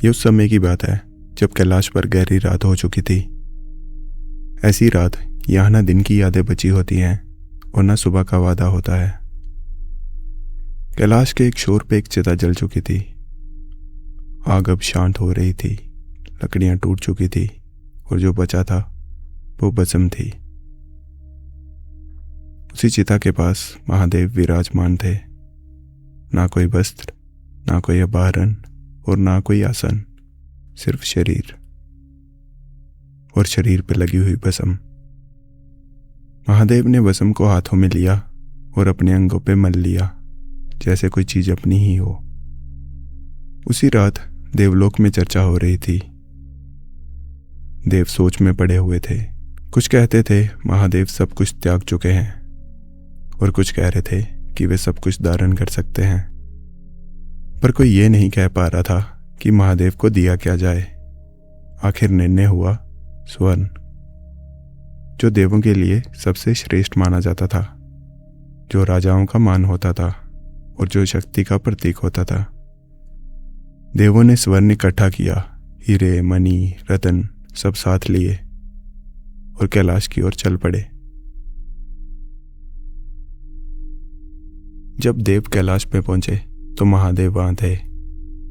ये उस समय की बात है जब कैलाश पर गहरी रात हो चुकी थी। ऐसी रात यहाँ न दिन की यादें बची होती हैं और न सुबह का वादा होता है। कैलाश के एक छोर पे एक चिता जल चुकी थी। आग अब शांत हो रही थी, लकड़ियां टूट चुकी थी और जो बचा था वो भस्म थी। उसी चिता के पास महादेव विराजमान थे। ना कोई वस्त्र, ना कोई आभरण और ना कोई आसन, सिर्फ शरीर और शरीर पे लगी हुई भस्म। महादेव ने भस्म को हाथों में लिया और अपने अंगों पे मल लिया जैसे कोई चीज अपनी ही हो। उसी रात देवलोक में चर्चा हो रही थी। देव सोच में पड़े हुए थे। कुछ कहते थे महादेव सब कुछ त्याग चुके हैं और कुछ कह रहे थे कि वे सब कुछ धारण कर सकते हैं। पर कोई ये नहीं कह पा रहा था कि महादेव को दिया क्या जाए। आखिर निर्णय हुआ स्वर्ण, जो देवों के लिए सबसे श्रेष्ठ माना जाता था, जो राजाओं का मान होता था और जो शक्ति का प्रतीक होता था। देवों ने स्वर्ण इकट्ठा किया, हीरे, मणि, रतन सब साथ लिए और कैलाश की ओर चल पड़े। जब देव कैलाश में पहुंचे तो महादेव वहां थे,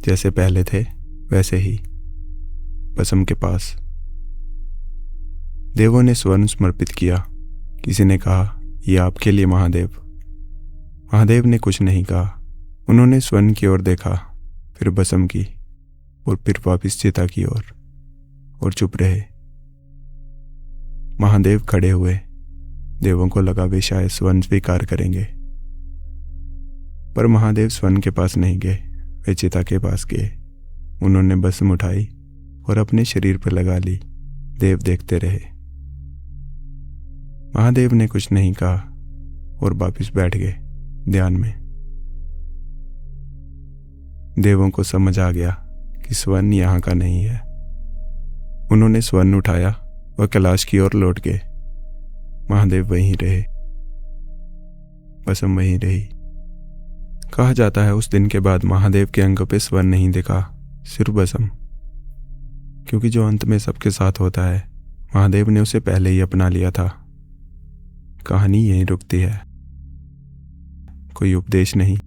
जैसे पहले थे वैसे ही, भस्म के पास। देवों ने स्वर्ण समर्पित किया। किसी ने कहा, यह आपके लिए महादेव। महादेव ने कुछ नहीं कहा। उन्होंने स्वर्ण की ओर देखा, फिर भस्म की और फिर वापिस चिता की ओर और चुप रहे। महादेव खड़े हुए। देवों को लगा वे शायद स्वर्ण स्वीकार करेंगे, पर महादेव स्वर्ण के पास नहीं गए, वे चिता के पास गए। उन्होंने भस्म उठाई और अपने शरीर पर लगा ली। देव देखते रहे। महादेव ने कुछ नहीं कहा और वापिस बैठ गए ध्यान में। देवों को समझ आ गया कि स्वर्ण यहाँ का नहीं है। उन्होंने स्वर्ण उठाया और कैलाश की ओर लौट गए। महादेव वहीं रहे, भस्म वहीं रही। कहा जाता है उस दिन के बाद महादेव के अंगों पे स्वर्ण नहीं दिखा, सिर्फ भस्म, क्योंकि जो अंत में सबके साथ होता है महादेव ने उसे पहले ही अपना लिया था। कहानी यहीं रुकती है। कोई उपदेश नहीं,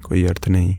कोई अर्थ नहीं,